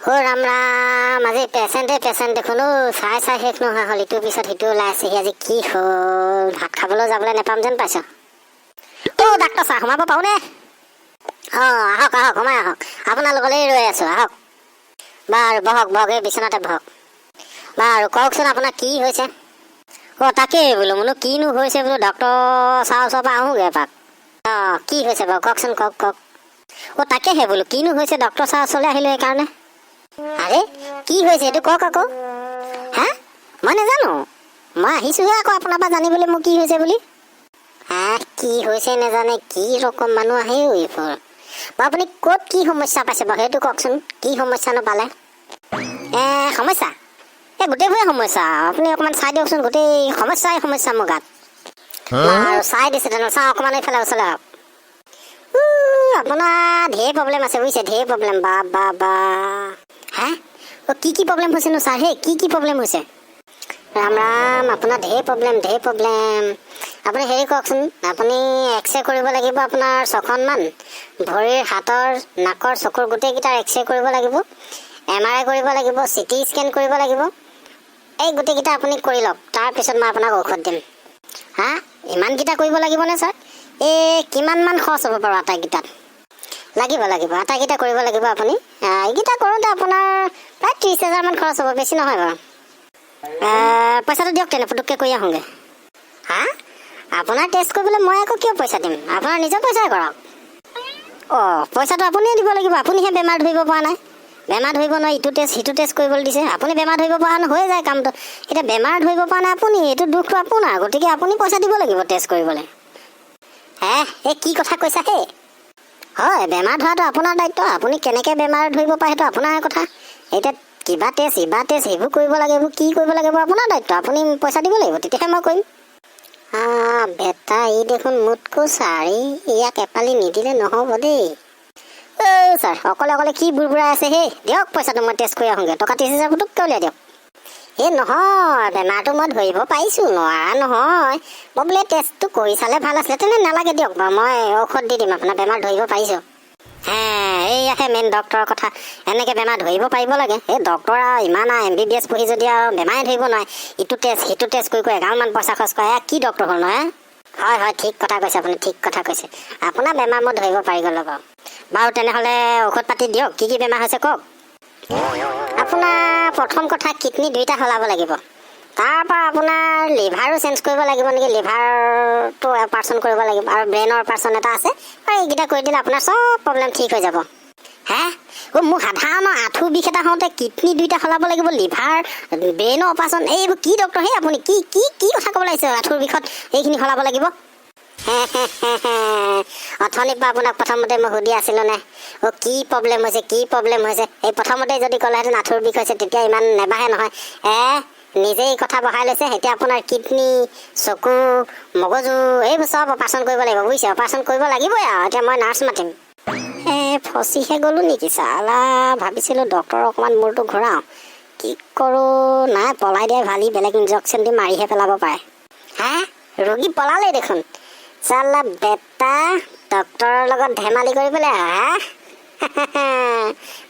ও ৰাম ৰাম, আজি পেচেণ্ট দেখোন চাই শেষ নোহোৱা হ'ল। ইটোৰ পিছত সিটো ওলাই আছেহি। আজি কি হ'ল? ভাত খাবলৈ যাবলৈ নেপাম যেন পাইছ। ডাক্তৰ ছাৰ সোমাব পাৰোঁনে? আহক সোমাই আহক। আপোনালোকলৈ ৰৈ আছো, আহক। বাৰু বহক, এই বিচনাতে বহক। বাৰু কওকচোন আপোনাৰ কি হৈছে? তাকেই বোলো, কিনো হৈছে বোলো, ডক্তৰ ছাৰৰ ওচৰৰ পৰা আহোঁগৈ এপাক। কি হৈছে বাৰু কওকচোন, কওক। তাকেহে বোলো, কিনো হৈছে ডক্তৰ ছাৰৰ ওচৰলৈ আহিলোঁ সেইকাৰণে। আৰে কি হৈছে এইটো কওক আকৌ। মই নাজানো, মই আহিছোঁহে আকৌ আপোনাৰ পৰা জানিবলৈ মোৰ কি হৈছে বুলি। কি হৈছে নাজানে, কি ৰকম মানুহ আহে এইবোৰ। বাৰু আপুনি ক'ত কি সমস্যা পাইছে বাৰু সেইটো কওকচোন। কি সমস্যানো পালে? সমস্যা গোটেইবোৰে সমস্যা। আপুনি অকণমান চাই দিয়কচোন, গোটেই সমস্যা মোৰ গাত। আৰু চাই দিছে তেনে চাওঁ অকণমান এইফালে ওচৰলৈ আহক। আপোনাৰ ঢেৰ প্ৰব্লেম আছে বুজিছে, ঢেৰ প্ৰব্লেম। বা কি প্ৰব্লেম হৈছেনো ছাৰ? কি প্ৰব্লেম হৈছে? ৰাম আপোনাৰ ঢেৰ প্ৰব্লেম। আপুনি হেৰি কওকচোন, আপুনি এক্সৰে কৰিব লাগিব আপোনাৰ 6খনমান। ভৰিৰ, হাতৰ, নাকৰ, চকুৰ গোটেইকেইটাৰ এক্সৰে কৰিব লাগিব। MRI কৰিব লাগিব, CT স্কেন কৰিব লাগিব। এই গোটেইকেইটা আপুনি কৰি লওক, তাৰপিছত মই আপোনাক ঔষধ দিম। ইমানকেইটা কৰিব লাগিবনে ছাৰ? কিমান মান খৰচ হ'ব বাৰু আটাইকেইটাত? লাগিব আটাইকেইটা কৰিব লাগিব আপুনি। এইকেইটা কৰোঁতে আপোনাৰ প্ৰায় 30,000 মান খৰচ হ'ব, বেছি নহয় বাৰু। পইচাটো দিয়ক তেনে, পুটুককৈ কৰি আহোঁগৈ। আপোনাৰ টেষ্ট কৰিবলৈ মই আকৌ কিয় পইচা দিম? আপোনাৰ নিজৰ পইচাই কৰক। পইচাটো আপুনিয়ে দিব লাগিব, আপুনিহে বেমাৰ ধৰিব পৰা নাই। বেমাৰ ধৰিব নোৱাৰি ইটো টেষ্ট সিটো টেষ্ট কৰিবলৈ দিছে। আপুনি বেমাৰ ধৰিব পৰা হ'লে হৈ যায় কামটো। এতিয়া বেমাৰ ধৰিব পৰা নাই আপুনি, এইটো দুখটো আপোনাৰ। গতিকে আপুনি পইচা দিব লাগিব টেষ্ট কৰিবলৈ। কি কথা কৈছা হয়, বেমাৰ ধৰাটো আপোনাৰ দায়িত্ব। আপুনি কেনেকৈ বেমাৰ ধৰিব পাৰে সেইটো আপোনাৰহে কথা। এতিয়া কিবা টেষ্ট সেইবোৰ কৰিব লাগে, এইবোৰ কি কৰিব লাগে আপোনাৰ দায়িত্ব। আপুনি পইচা দিব লাগিব, তেতিয়াহে মই কৰিম। বেটা ই দেখোন মোতকৈ ছাৰ, ইয়াক এপালি নিদিলে নহ'ব দেই। ছাৰ অকলে কি বুৰবুৰাই আছে দিয়ক পইচাটো, মই টেষ্ট কৰি আহোঁগৈ। টকা 30,000 পুটুককৈ উলিয়াই দিয়ক। নহয়, বেমাৰটো মই ধৰিব পাৰিছোঁ, নোৱাৰা নহয়। মই বোলে টেষ্টটো কৰি চালে ভাল আছিলে। তেনে নালাগে দিয়ক বাৰু, মই ঔষধ দি দিম। আপোনাৰ বেমাৰ ধৰিব পাৰিছোঁ। এইয়াহে মেইন ডক্তৰৰ কথা। এনেকৈ বেমাৰ ধৰিব পাৰিব লাগে। ডক্তৰ আৰু ইমান MBBS পঢ়ি যদি আৰু বেমাৰে ধৰিব নোৱাৰে, ইটো টেষ্ট সিটো টেষ্ট কৰি এগালমান পইচা খৰচ কৰে, কি ডক্তৰ হ'ল নহয়? হয়, ঠিক কথা কৈছে আপুনি, ঠিক কথা কৈছে। আপোনাৰ বেমাৰ মই ধৰিব পাৰি গ'লো বাৰু তেনেহ'লে ঔষধ পাতি দিয়ক। কি বেমাৰ হৈছে কওক? আপোনাৰ প্ৰথম কথা কিডনী 2টা সলাব লাগিব। তাৰপৰা আপোনাৰ লিভাৰো চেঞ্জ কৰিব লাগিব নেকি, লিভাৰটো অপাৰেশ্যন কৰিব লাগিব। আৰু ব্ৰেইনৰ অপাৰেশ্যন এটা আছে। এইকেইটা কৰি দিলে আপোনাৰ চব প্ৰব্লেম ঠিক হৈ যাব। মোৰ সাধাৰণ আঁঠু বিষ এটা হওঁতে কিডনী 2টা সলাব লাগিব, লিভাৰ, ব্ৰেইনৰ অপাৰেশ্যন। এইবোৰ কি ডক্তৰ আপুনি কি কথা ক'ব লাগিছে? আঁঠুৰ বিষত এইখিনি সলাব লাগিব? অথনিৰ পৰা আপোনাক প্ৰথমতে মই সুধি আছিলোঁ নে কি প্ৰব্লেম হৈছে। এই প্ৰথমতে যদি ক'লেহেঁতেন আঁঠুৰ বিষ হৈছে, তেতিয়া ইমান নেবাহে নহয়। নিজেই কথা বহাই লৈছে। এতিয়া আপোনাৰ কিডনী, চকু, মগজু এইবোৰ চব অপাৰেশ্যন কৰিব লাগিব বুজিছে। অপাৰেশ্যন কৰিব লাগিবই আৰু। এতিয়া মই নাৰ্ছ মাতিম। ফচিহে গ'লোঁ নেকি চালা। ভাবিছিলোঁ ডক্টৰ অকণমান মূৰটো ঘূৰাওঁ, কি কৰোঁ। নাই, পলাই দিয়াই ভালি, বেলেগ ইনজেকশ্যন দি মাৰিহে পেলাব পাৰে। ৰোগী পলালেই দেখোন চালা। বেটা ডক্টৰৰ লগত ধেমালি কৰিবলৈ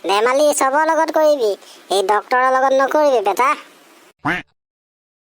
ধেমালি চবৰ লগত কৰিবি, এই ডক্টৰৰ লগত নকৰিবি বেটা।